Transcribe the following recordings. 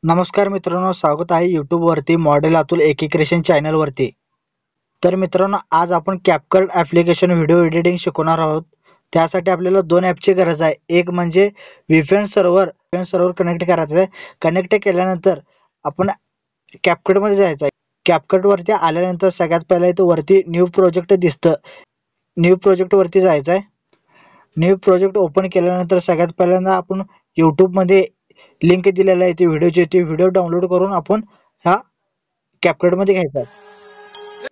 नमस्कार मित्रांनो, स्वागत आहे यूट्यूब वरती मॉडेल अतुल एकिक्रेशन चॅनल वरती। तर मित्रांनो, आज आपण कॅपकट ॲप्लिकेशन व्हिडिओ एडिटिंग शिकवणार आहोत। त्यासाठी आपल्याला दोन ॲपची गरज आहे। एक म्हणजे VPN सर्व्हर कनेक्ट करायचं आहे। कनेक्ट केल्यानंतर आपण कॅपकट मध्ये जायचं आहे। कॅपकट वरती आल्यानंतर सगळ्यात पहिला इथे वरती न्यू प्रोजेक्ट दिसतं। न्यू प्रोजेक्ट वरती जायचं आहे। न्यू प्रोजेक्ट ओपन केल्यानंतर सगळ्यात पहिल्यांदा आपण YouTube मध्ये लिंक दिलेला आहे, ती व्हिडिओची ती व्हिडिओ डाउनलोड करून आपण ह्या कॅपकट मध्ये घ्यायचा आहे।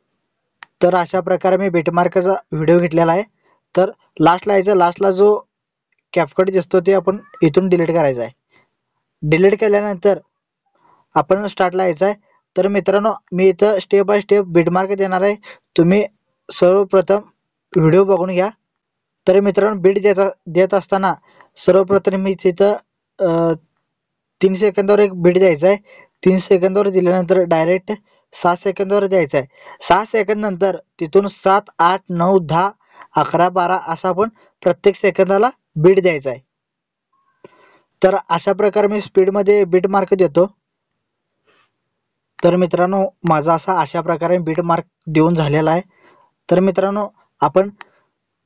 तर अशा प्रकारे मी बिटमार्कचा व्हिडिओ घेतलेला आहे। तर लास्टला यायचं, लास्टला जो कॅपकट दिसतो ते आपण इथून डिलीट करायचा आहे। डिलीट केल्यानंतर आपण स्टार्टला यायचं आहे। तर मित्रांनो, मी इथं स्टेप बाय स्टेप बिटमार्क देणार आहे, तुम्ही सर्वप्रथम व्हिडिओ बघून घ्या। तर मित्रांनो, बीट देत असताना सर्वप्रथम मी तिथं 3 सेकंदावर एक बीट द्यायचा आहे। 3 सेकंदावर दिल्यानंतर डायरेक्ट 6 सेकंदावर द्यायचा आहे। 6 सेकंद नंतर तिथून 7, 8, 9, 10, 11, 12 असा आपण प्रत्येक सेकंदाला बीट द्यायचा आहे। तर अशा प्रकारे मी स्पीडमध्ये बीट मार्क देतो। तर मित्रांनो, माझा अशा प्रकारे बीट मार्क देऊन झालेला आहे। तर मित्रांनो, आपण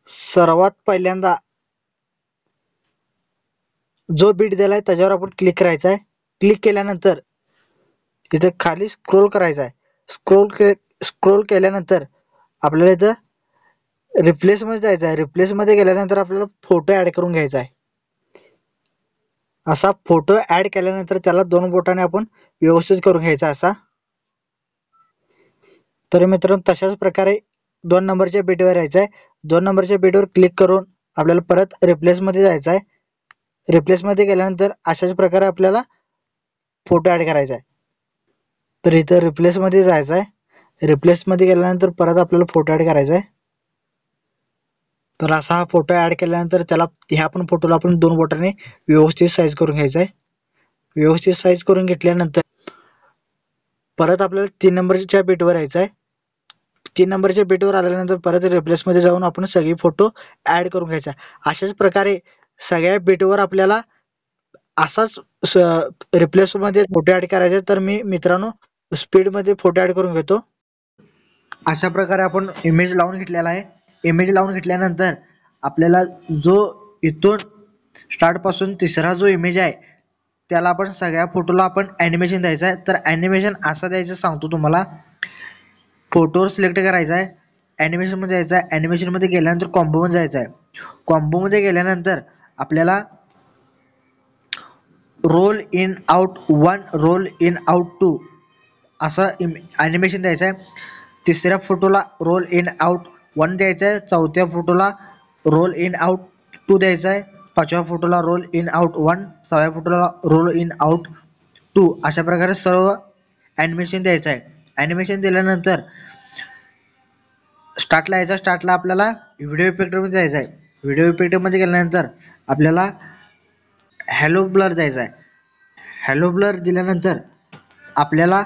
सर्वात पहिल्यांदा जो बीट दिलाय त्याच्यावर आपण क्लिक करायचं आहे। क्लिक केल्यानंतर इथे खाली स्क्रोल करायचं आहे। स्क्रोल केल्यानंतर आपल्याला इथं रिप्लेस मध्ये जायचं आहे। रिप्लेस मध्ये गेल्यानंतर आपल्याला फोटो ऍड करून घ्यायचा आहे। असा फोटो ऍड केल्यानंतर त्याला दोन बोटाने आपण व्यवस्थित करून घ्यायचा असा। तर मित्रांनो, तशाच प्रकारे 2 नंबरच्या बीटवर यायचं आहे। 2 नंबरच्या बीटवर क्लिक करून आपल्याला परत रिप्लेस मध्ये जायचं आहे। रिप्लेस मध्ये गेल्यानंतर अशाच प्रकारे आपल्याला फोटो ऍड करायचा आहे। तर इथं रिप्लेस मध्ये जायचं आहे। रिप्लेस मध्ये गेल्यानंतर परत आपल्याला फोटो ऍड करायचा आहे। तर असा हा फोटो ऍड केल्यानंतर त्याला ह्या पण फोटोला आपण दोन बोटाने व्यवस्थित साईज करून घ्यायचा आहे। व्यवस्थित साईज करून घेतल्यानंतर परत आपल्याला 3 नंबरच्या बीटवर यायचं आहे। 3 नंबरच्या बीटवर आल्यानंतर परत रिप्लेस मध्ये जाऊन आपण सगळे फोटो ऍड करून घ्यायचा। अशाच प्रकारे सगळ्या बीटवर आपल्याला असाच रिप्लेस मध्ये फोटो ऍड करायचे। तर मी मित्रांनो स्पीड मध्ये फोटो ऍड करून घेतो। अशा प्रकारे आपण इमेज लावून घेतलेला आहे। इमेज लावून घेतल्यानंतर आपल्याला जो इथून स्टार्ट पासून तिसरा जो इमेज आहे त्याला आपण सगळ्या फोटोला आपण ॲनिमेशन द्यायचं आहे। तर ॲनिमेशन असं द्यायचं सांगतो तुम्हाला। फोटोवर सिलेक्ट करायचा आहे, ॲनिमेशन मध्ये जायचं आहे। ॲनिमेशन मध्ये गेल्यानंतर कॉम्बो मध्ये जायचं आहे। कॉम्बो मध्ये गेल्यानंतर आपल्याला roll in out 1, roll in out 2 असं ॲनिमेशन द्यायचं आहे। तिसऱ्या फोटोला रोल इन आउट 1 द्यायचं आहे। चौथ्या फोटोला रोल इन आउट 2 द्यायचं आहे। पाचव्या फोटोला रोल इन आउट 1, सहाव्या फोटोला रोल इन आउट 2 अशा प्रकारे सर्व ॲनिमेशन द्यायचं आहे। ॲनिमेशन दिल्यानंतर स्टार्टला यायचं। स्टार्टला आपल्याला व्हिडिओ इफेक्टमध्ये जायचं आहे। व्हिडिओ इफेक्टमध्ये गेल्यानंतर आपल्याला हॅलो ब्लर द्यायचा आहे। हॅलो ब्लर दिल्यानंतर आपल्याला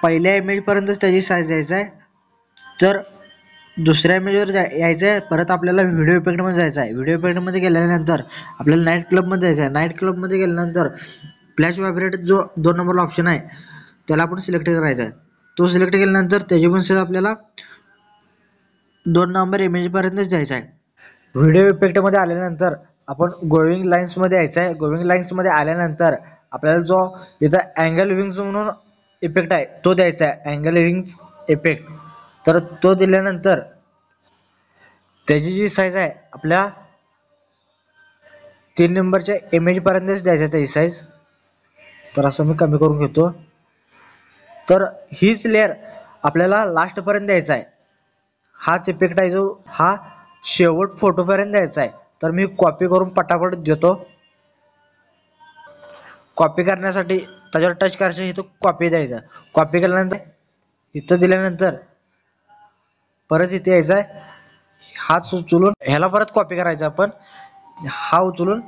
पहिल्या इमेजपर्यंतच त्याची साईज द्यायचं आहे। तर दुसऱ्या इमेजवर यायचं आहे। परत आपल्याला व्हिडिओ इफेक्टमध्ये जायचं आहे। व्हिडिओ इफेक्टमध्ये गेल्यानंतर आपल्याला नाईट क्लबमध्ये जायचं आहे। नाईट क्लबमध्ये गेल्यानंतर फ्लॅश व्हायब्रेट जो 2 नंबरला ऑप्शन आहे त्याला आपण सिलेक्ट करायचा आहे। तो सिलेक्ट केल्यानंतर त्याची पण साईज आपल्याला 2 नंबर इमेजपर्यंतच द्यायचा आहे। व्हिडिओ इफेक्टमध्ये आल्यानंतर आपण गोविंग लाईन्समध्ये यायचं आहे। गोविंग लाईन्समध्ये आल्यानंतर आपल्याला जो इथं अँगल विंग्स म्हणून इफेक्ट आहे तो द्यायचा आहे, अँगल विंग्स इफेक्ट। तर तो दिल्यानंतर त्याची जी साईज आहे आपल्या 3 नंबरच्या इमेजपर्यंतच द्यायचं आहे त्याची साईज। तर असं मी कमी करून घेतो। तर हीच लेअर आपल्याला लास्टपर्यंत द्यायचा आहे। हाच इफेक्ट आहे जो हा शेवट फोटोपर्यंत द्यायचा आहे। तर मी कॉपी करून पटापट देतो। कॉपी करण्यासाठी त्याच्यावर टच करायचं, इथं कॉपी द्यायचं। कॉपी केल्यानंतर इथं दिल्यानंतर परत इथे यायचं आहे। हाच उचलून ह्याला परत कॉपी करायचा आपण, हा उचलून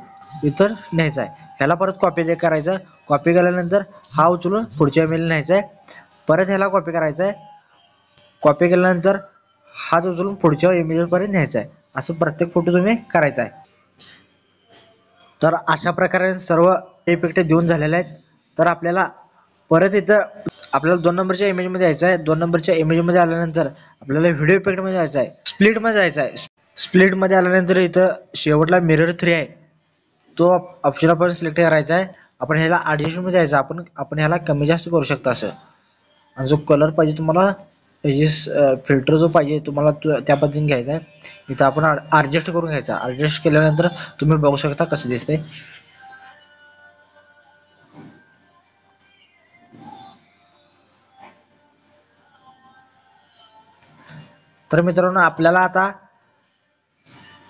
इथं न्यायचा आहे। ह्याला परत कॉपी करायचं। कॉपी केल्यानंतर हा उचलून पुढच्या इमेजला न्यायचा आहे। परत ह्याला कॉपी करायचं आहे। कॉपी केल्यानंतर हाच उचलून पुढच्या इमेजपर्यंत न्यायचा आहे। असं प्रत्येक फोटो तुम्ही करायचा आहे। तर अशा प्रकारे सर्व इफेक्ट देऊन झालेले आहेत। तर आपल्याला परत इथं आपल्याला 2 नंबरच्या इमेजमध्ये यायचं आहे. 2 नंबरच्या इमेजमध्ये आल्यानंतर आपल्याला व्हिडिओ इफेक्टमध्ये जायचं आहे, स्प्लिटमध्ये जायचं आहे. स्प्लिटमध्ये आल्यानंतर इथं शेवटला मिरर 3 आहे, तो ऑप्शन आपण सिलेक्ट करायचा आहे. आपण ह्याला ॲडजस्टमध्ये जायचं, आपण ह्याला कमी जास्त करू शकता असं. आणि जो कलर पाहिजे तुम्हाला, फिल्टर जो पाहिजे तुम्हाला त्या पद्धतीने घ्यायचा आहे. इथं आपण ॲडजस्ट करून घ्यायचा. ॲडजस्ट केल्यानंतर तुम्ही बघू शकता कसं दिसतंय. तर मित्रांनो आपल्याला आता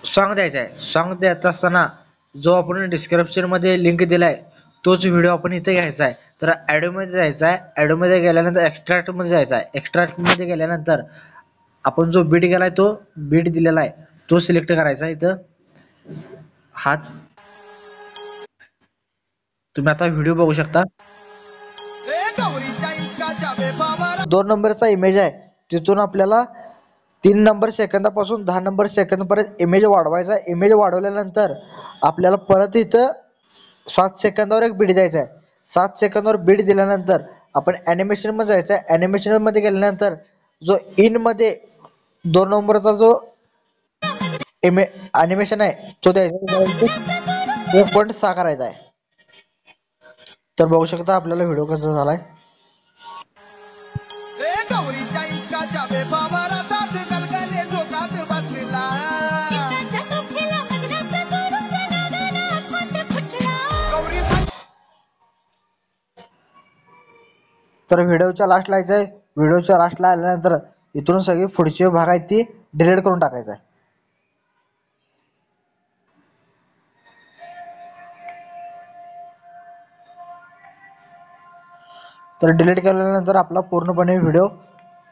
सॉन्ग द्यायचा आहे. सॉन्ग द्यायचा असताना जो आपण डिस्क्रिप्शनमध्ये लिंक दिलाय तोच व्हिडिओ आपण इथे घ्यायचा आहे. तर ॲडोमध्ये जायचं आहे. ॲडोमध्ये गेल्यानंतर एक्स्ट्रॅक्टमध्ये जायचं आहे. एक्स्ट्रॅक्टमध्ये गेल्यानंतर आपण जो बीट गेलाय तो बीट दिलेला आहे तो सिलेक्ट करायचा आहे. इथं हाच तुम्ही आता व्हिडिओ बघू शकता. 2 नंबरचा इमेज आहे, तिथून आपल्याला 3 नंबर सेकंदापासून 10 नंबर सेकंदपर्यंत इमेज वाढवायचा आहे. इमेज वाढवल्यानंतर आपल्याला परत इथं 7 सेकंदावर एक बीट द्यायचा आहे. 7 सेकंदावर बीट दिल्यानंतर आपण ॲनिमेशनमध्ये जायचं आहे. ॲनिमेशनमध्ये गेल्यानंतर जो इनमध्ये 2 नंबरचा जो ॲनिमेशन आहे तो द्यायचा, 1.6 करायचा आहे. तर बघू शकता आपल्याला व्हिडिओ कसा झालाय. तर व्हिडिओच्या लास्टला यायचं आहे. व्हिडिओच्या लास्टला आल्यानंतर इथून सगळी पुढची भाग आहे ती डिलीट करून टाकायचा आहे. तर डिलीट केल्यानंतर आपला पूर्णपणे व्हिडिओ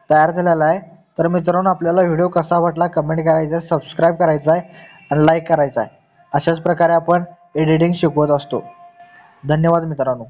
तयार झालेला आहे. तर मित्रांनो आपल्याला व्हिडिओ कसा वाटला कमेंट करायचा आहे, सबस्क्राईब करायचा आहे आणि लाईक करायचा आहे. अशाच प्रकारे आपण एडिटिंग शिकवत असतो. धन्यवाद मित्रांनो.